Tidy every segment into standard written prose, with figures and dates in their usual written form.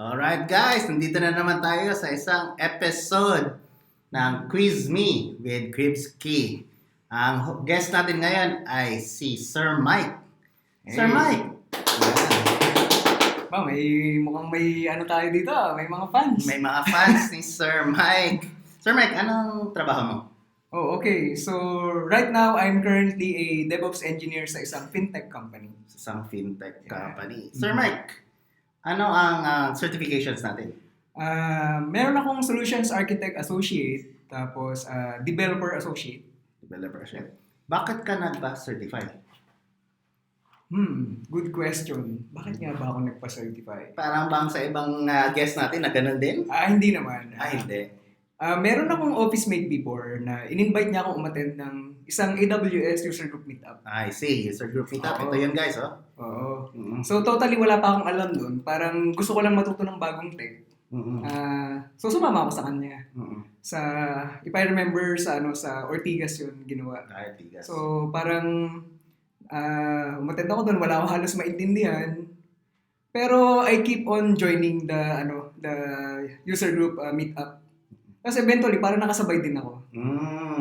Alright guys, nandito na naman tayo sa isang episode ng Quizme with Quibski. Ang guest natin ngayon ay si Sir Mike. Hey. Sir Mike! Ba, mukhang may ano tayo dito, may mga fans. May mga fans ni Sir Mike. Sir Mike, anong trabaho mo? Oh, okay. So, right now, I'm currently a DevOps engineer sa isang fintech company. Sa isang fintech company. Sir Mike, ano ang certifications natin? Meron akong Solutions Architect Associate, tapos Developer Associate. Developer Associate. Bakit ka nagpa-certify? Good question. Bakit nga ba ako nagpa-certify? Parang bang sa ibang guest natin na ganun din? Hindi naman. Hindi. Meron akong office mate before na in-invite niya akong umattend ng isang AWS user group meetup. I see. User group meetup. Ito yun guys, oh. Oo. So totally wala pa akong alam doon. Parang gusto ko lang matuto ng bagong tech. So sumama ako sa kanya. Sa if I remember sa Ortigas yun ginawa. Ortigas. So parang umattend ako doon, wala akong halos maintindihan. Pero I keep on joining the user group meetup. Tapos eventually parang nakasabay din ako.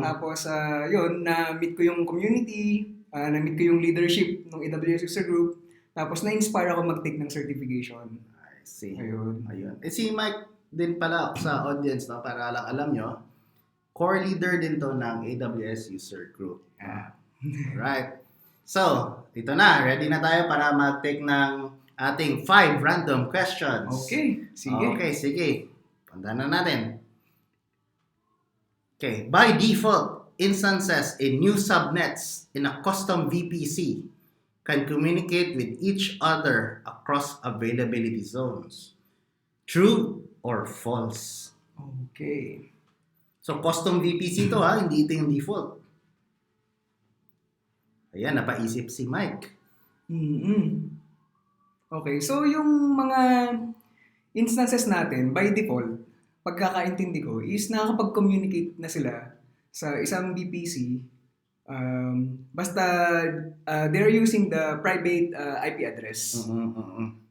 Tapos yun, na-meet ko yung community, na-meet ko yung leadership ng AWS user group. Tapos na-inspire ako mag-take ng certification. I see. Ayun. Si Mike din pala sa audience, no? Para lang alam nyo, core leader din to ng AWS user group. Alright. So, ito na. Ready na tayo para mag-take ng ating 5 random questions. Okay. Sige. Okay, sige. Pandan na natin. Okay. By default, instances in new subnets in a custom VPC can communicate with each other across availability zones. True or false? Okay. So, custom VPC to ha, hindi ito yung default. Ayan, napaisip si Mike. Okay, so yung mga instances natin, by default, pagkakaintindi ko, is nakakapag-communicate na sila sa isang VPC. Basta they're using the private IP address.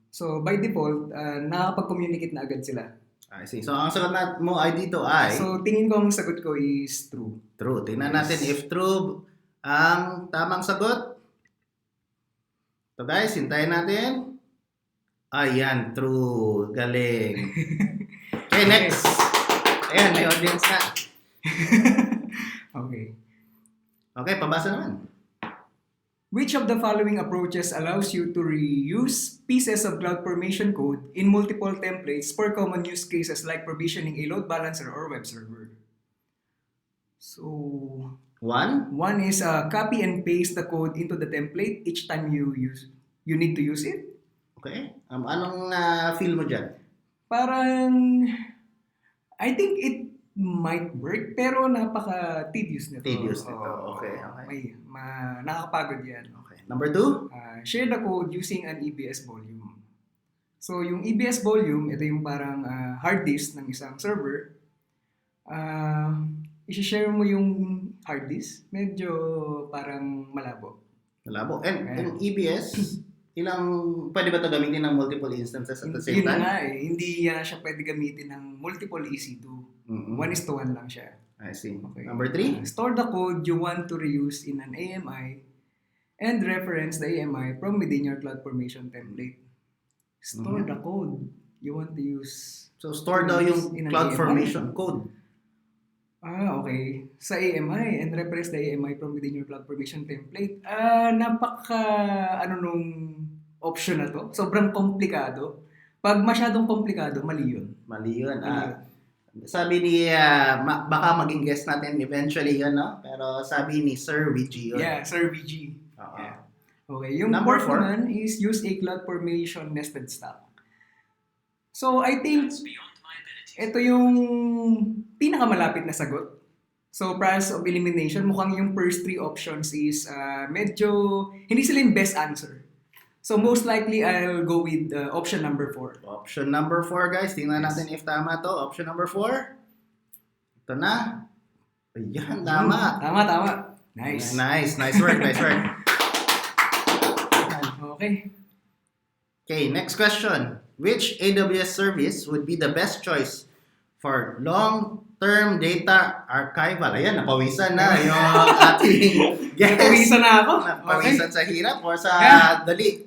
So, by default, nakakapag-communicate na agad sila. I see. So, ang sagot mo ay dito ay? So, tingin ko ang sagot ko is true. True. Tingnan natin if true ang tamang sagot. So guys, hintayin natin. Ayan, true. Galing. Okay, next. Ayan, may audience na. Okay. Okay, pabasa naman. Which of the following approaches allows you to reuse pieces of CloudFormation code in multiple templates for common use cases like provisioning a load balancer or web server? So, one is copy and paste the code into the template each time you need to use it. Okay. Anong feel mo dyan? Parang, I think it might work, pero napaka-tedious nito. Tedious nito. Okay. Nakakapagod yan. Okay. Number 2? Share the code using an EBS volume. So, yung EBS volume, ito yung parang hard disk ng isang server. I-share mo yung hard disk, medyo parang malabo. Malabo. And EBS, pwede ba ito gamitin ng multiple instances at the same time? Yun nga eh. Hindi siya pwede gamitin ng multiple EC2. 1:1 lang siya. I see. Okay. Number 3? Store the code you want to reuse in an AMI and reference the AMI from within your CloudFormation template. Store the code you want to use. So, store daw yung CloudFormation code. Okay. Sa AMI and reference the AMI from within your CloudFormation template. Nung option na to. Sobrang komplikado. Pag masyadong komplikado, mali yun. Mali yun. Sabi ni, baka maging guest natin eventually yun, no? Pero sabi ni Sir VG yun. Yeah, Sir VG. Yeah. Okay. Yung Number fourth 4 naman is use a CloudFormation nested stack. So, I think ito yung pinakamalapit na sagot. So, price of elimination, mukhang yung first 3 options is medyo, hindi sila yung best answer. So, most likely, I'll go with option number 4. Option number 4, guys. Tingnan natin if tama to. Option number 4. Ito na. Ayan, tama. Tama. Nice. Nice work. Okay. Okay, next question. which AWS service would be the best choice for long-term data archival? Ayan, napawisan na yung ating guest. Pawisan na ako. Napawisan sa hirap or sa Yeah. dali.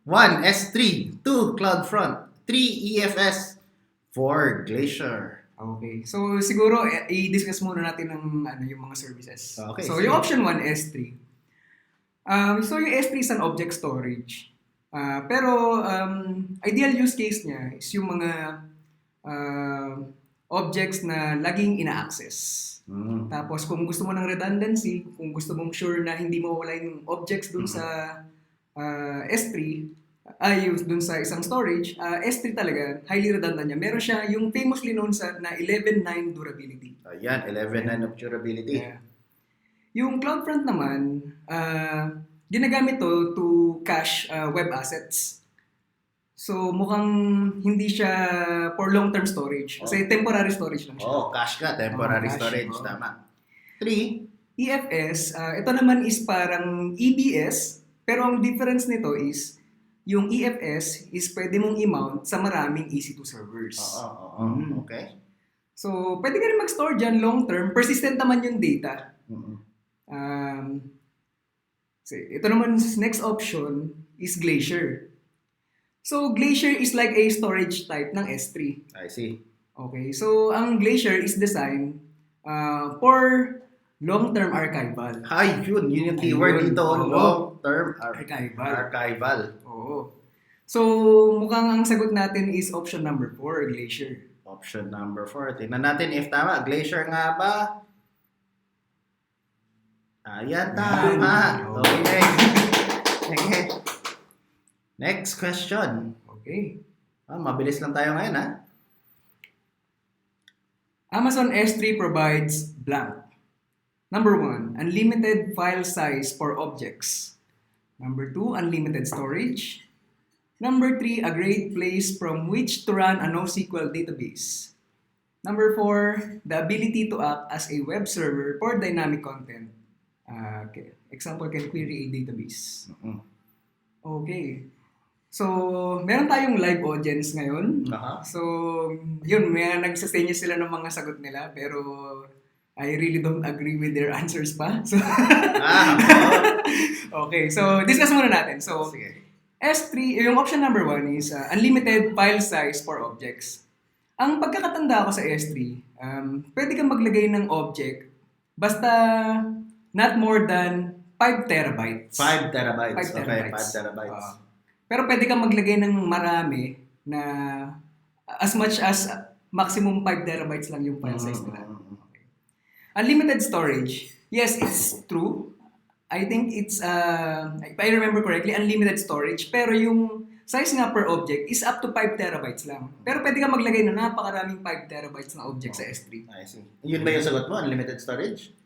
1. S3. 2. CloudFront. 3. EFS. 4. Glacier. Okay. So, siguro, i-discuss muna natin yung mga services. Okay, So, sige. yung option 1, S3. So, yung S3 is an object storage. Pero, ideal use case niya is yung mga objects na laging ina-access. Tapos, kung gusto mo ng redundancy, kung gusto mong sure na hindi mawala yung objects dun sa S3, dun sa isang storage, S3 talaga, highly redundant niya. Meron siya yung famously known na 11.9 durability. Ayan, 11.9 of durability. Yeah. Yung CloudFront naman, ginagamit to cache web assets. So, mukhang hindi siya for long-term storage. Kasi temporary storage lang siya. Cache ka, temporary Cache, storage, tama. 3. EFS, ito naman is parang EBS, pero ang difference nito is, yung EFS is pwede mong i-mount sa maraming EC2 servers. Okay. So, pwede ka rin mag-store dyan long-term, persistent naman yung data. Ito naman, next option is Glacier. So, Glacier is like a storage type ng S3. I see. Okay, so ang Glacier is designed for long-term archival. Yun yung keyword dito. Long-term archival. Oo. So, mukhang ang sagot natin is option number 4, Glacier. Option number 4. Tingnan natin if tama. Glacier nga ba? Ayan, tama. Okay. Next question. Okay. Mabilis lang tayo ngayon, ha? Amazon S3 provides blank. Number 1, unlimited file size for objects. Number 2, unlimited storage. Number 3, a great place from which to run a NoSQL database. Number 4, the ability to act as a web server for dynamic content. Example, can query a database. Okay. So, meron tayong live audience ngayon. So, yun, may nagsasenya sila ng mga sagot nila, pero I really don't agree with their answers pa. So, okay, so discuss muna natin. So, sige. S3, yung option number 1 is unlimited file size for objects. Ang pagkakatanda ko sa S3, pwede kang maglagay ng object basta not more than 5 terabytes. 5 terabytes. 5 terabytes. Okay, 5 terabytes. Pero pwede kang maglagay ng marami na as much as maximum 5 terabytes lang yung file size nila. Okay. Unlimited storage. Yes, it's true. I think it's, if I remember correctly, unlimited storage. Pero yung size nga per object is up to 5 terabytes lang. Pero pwede kang maglagay ng napakaraming 5 terabytes na object sa S3. I see. Yun ba yung sagot mo? Unlimited storage?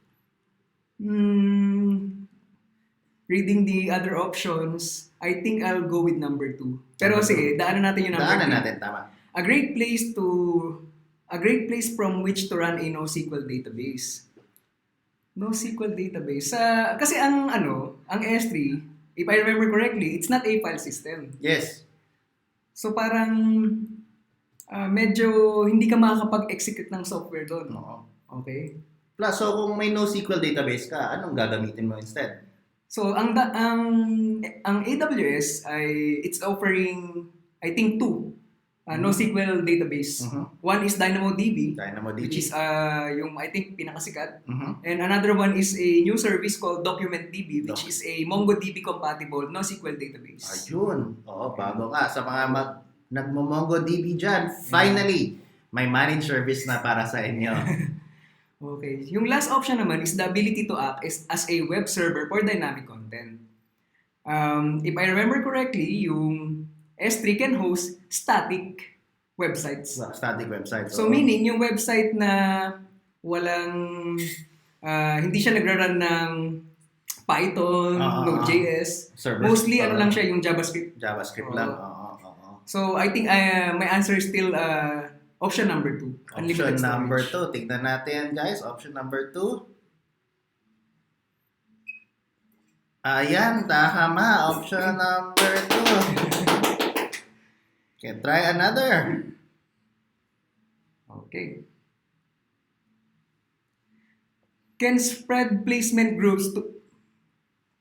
Reading the other options, I think I'll go with number 2. Pero sige, daanan natin yung number 2. Daanan natin, tama. A great place from which to run a NoSQL database. NoSQL database. Kasi ang S3, if I remember correctly, it's not a file system. Yes. So parang medyo hindi ka makakapag-execute ng software doon. Okay? Plus, so kung may NoSQL database ka, anong gagamitin mo instead? So ang AWS it's offering I think 2 NoSQL database. One is DynamoDB, which is yung I think pinakasikat. And another one is a new service called DocumentDB, which is a MongoDB compatible NoSQL database. Ayun. Bago ka. Sa mga nagmo-MongoDB dyan, finally, may managed service na para sa inyo. Okay. Yung last option naman is the ability to act as a web server for dynamic content. If I remember correctly, yung S3 can host static websites. Static websites. So meaning, yung website na walang, hindi siya nagra-run ng Python, Node.js. Mostly, lang siya, yung JavaScript. JavaScript lang. So I think my answer is still option number 2. Option number 2. Tignan natin, guys. Option number 2. Ayan, tama. Option number 2. Okay, try another. Okay. Can spread placement groups to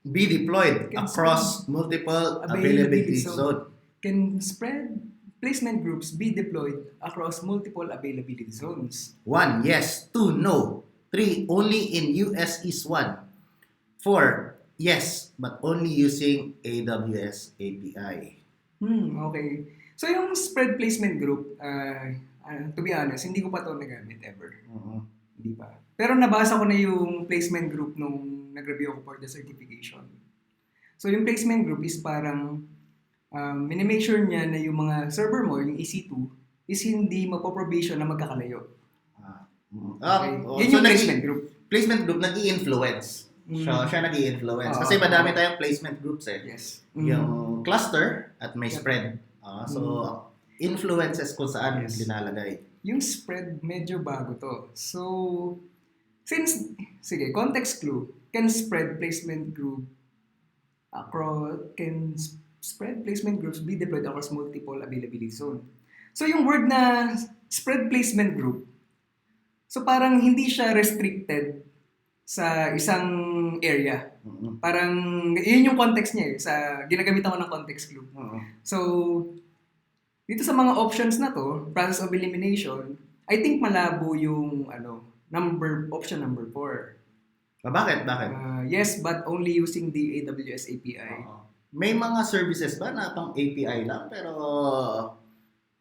Be deployed Can across multiple availability availability zone. zone. Can spread placement groups be deployed across multiple availability zones? 1, yes. 2, no. 3, only in US is 1. 4, yes, but only using AWS API. Okay. So yung spread placement group, to be honest, hindi ko pa to nagamit ever. Mhm. Hindi pa. Pero nabasa ko na yung placement group nung nag-review ako for the certification. So yung placement group is parang minimake sure niya na yung mga server mo, yung EC2, is hindi mapoprovision na magkakalayo. Okay. Yun yung placement group. Placement group nag-i-influence. Siya nag-i-influence. Kasi madami tayong placement groups eh. Yes. Yung cluster at may spread. So, influences kung saan Yes. linalagay. Yung spread, medyo bago to. So, sige, context clue. Can spread placement group spread placement groups be deployed across multiple availability zone? So, yung word na spread placement group, so parang hindi siya restricted sa isang area. Parang, yun yung context niya eh. Ginagamitan ko ng context clue. So, dito sa mga options na to, process of elimination, I think malabo yung option number 4. Bakit? Yes, but only using the AWS API. May mga services ba na pang API lang pero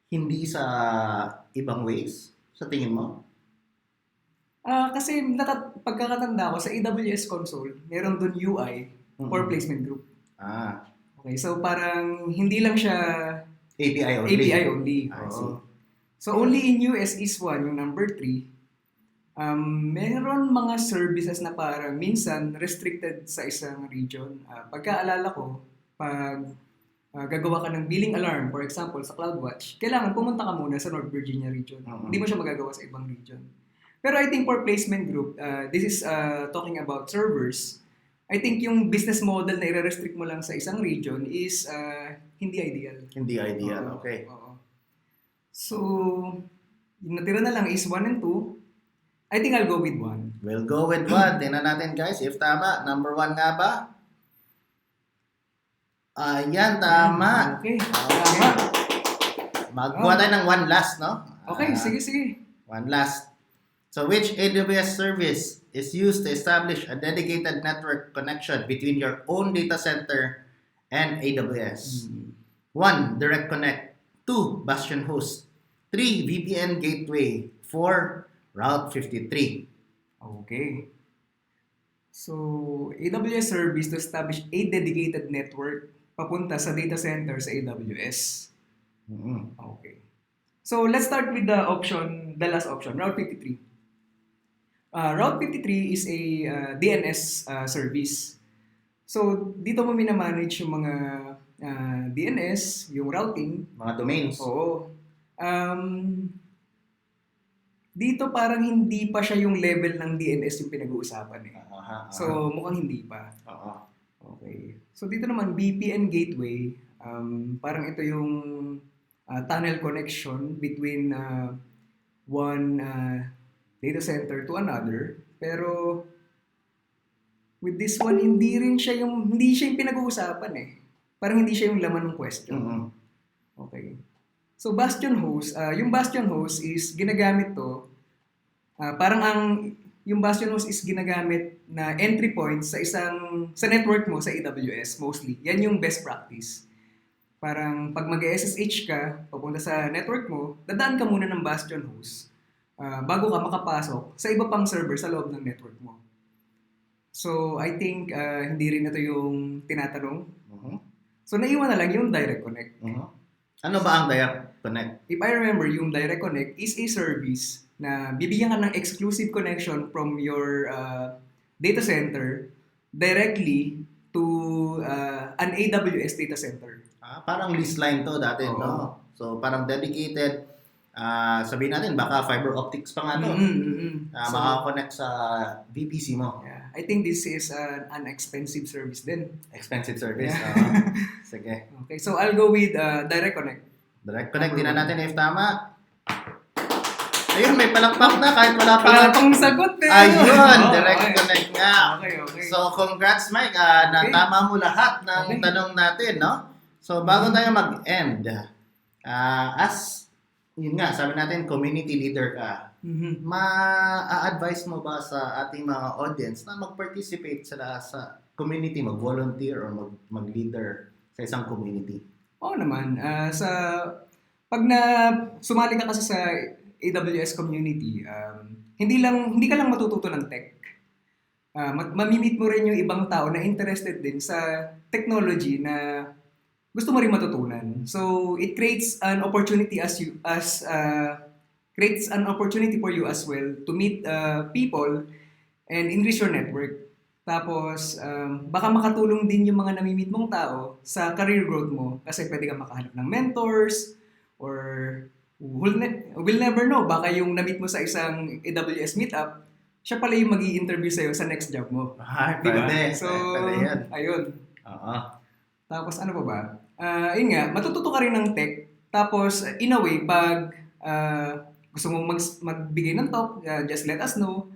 hindi sa ibang ways? Sa tingin mo? Kasi pagkakatanda ko sa AWS console, meron dun UI for placement group. Okay, so parang hindi lang siya API only. API only. I see. So only in US is 1, yung number 3. Meron mga services na parang minsan restricted sa isang region. Pagkaalala ko, pag gagawa ka ng billing alarm, for example, sa CloudWatch, kailangan pumunta ka muna sa North Virginia region. Hindi mo siya magagawa sa ibang region. Pero I think for placement group, this is talking about servers. I think yung business model na i-restrict mo lang sa isang region is hindi ideal. Hindi ideal, okay. So, yung natira na lang is 1 and 2. I think I'll go with 1. We'll go with 1. Tingnan natin guys if tama. Number 1 nga ba? Ayan, tama. Okay. Tama. Magkuha tayo ng 1 last, no? Okay, sige. 1 last. So, which AWS service is used to establish a dedicated network connection between your own data center and AWS? 1, Direct Connect. 2, Bastion Host. 3, VPN Gateway. 4, Route 53. Okay. So, AWS service to establish a dedicated network papunta sa data center sa AWS. Okay. So, let's start with the last option, Route 53. Route 53 is a DNS service. So, dito mo minamanage yung mga DNS, yung routing. Mga domains. Oo. Dito parang hindi pa siya yung level ng DNS yung pinag-uusapan eh. So, mukhang hindi pa. Okay. So, dito naman, VPN gateway, parang ito yung tunnel connection between one data center to another. Pero, with this one, hindi siya yung pinag-uusapan eh. Parang hindi siya yung laman ng question. Okay. So, Bastion Host, yung Bastion Host is ginagamit to, yung Bastion Host is ginagamit na entry point sa network mo sa AWS mostly. Yan yung best practice. Parang pag mag-SSH ka, papunta sa network mo, dadaan ka muna ng Bastion Host bago ka makapasok sa iba pang server sa loob ng network mo. So, I think hindi rin ito yung tinatanong. So, naiwan na lang yung Direct Connect. Ano ba ang Direct Connect? If I remember, yung Direct Connect is a service na bibigyan ka ng exclusive connection from your data center directly to an AWS data center. Parang lease line to dati, no? So, parang dedicated, sabihin natin, baka fiber optics pa nga to. Makakonect sa VPC mo. Yeah. I think this is an expensive service din. Expensive service. Yeah. Sige. Okay, so I'll go with Direct Connect. Direct connect din na natin if tama. Ayun, may palakpak na kahit wala pa. Wala pang sagot eh. Ayun, Oh, direct okay. connect nga. Okay. So, congrats Mike. Okay. Natama mo lahat ng Okay. tanong natin, no? So, bago tayo mag-end, yun nga, sabi natin, community leader ka. Mhm. Ma-advise mo ba sa ating mga audience na mag-participate sila sa community, mag-volunteer or mag-leader sa isang community? Oo naman. Pag sumali ka kasi sa AWS community, hindi ka lang matututo ng tech. Mamimit mo rin yung ibang tao na interested din sa technology na gusto mo rin matutunan. So it creates an opportunity creates an opportunity for you as well to meet people and increase your network. Tapos, baka makatulong din yung mga namimit mong tao sa career growth mo kasi pwede kang makahanap ng mentors or we'll never know. Baka yung namit mo sa isang AWS meetup, siya pala yung mag-i-interview sa'yo sa next job mo. Diba? Pwede. So, Pwede yan. ayun. Oo. Tapos ano pa ba? Yun nga, matututo ka rin ng tech. Tapos, in a way, pag gusto mong magbigay ng talk, just let us know.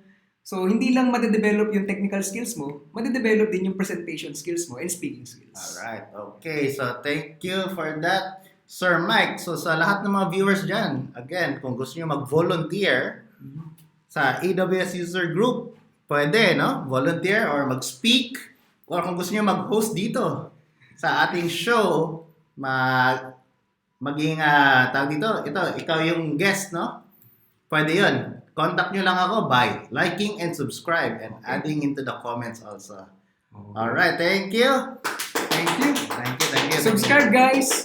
So, hindi lang madedevelop yung technical skills mo, madedevelop din yung presentation skills mo and speaking skills. Alright, okay. So, thank you for that, Sir Mike. So, sa lahat ng mga viewers dyan, again, kung gusto nyo mag-volunteer sa AWS user group, pwede, no? Volunteer or mag-speak or kung gusto nyo mag-host dito sa ating show, maging, tawag dito, ikaw yung guest, no? Pwede yun. Contact nyo lang ako by liking and subscribe and adding into the comments also. Alright, thank you. Thank you. Thank you. Subscribe, guys.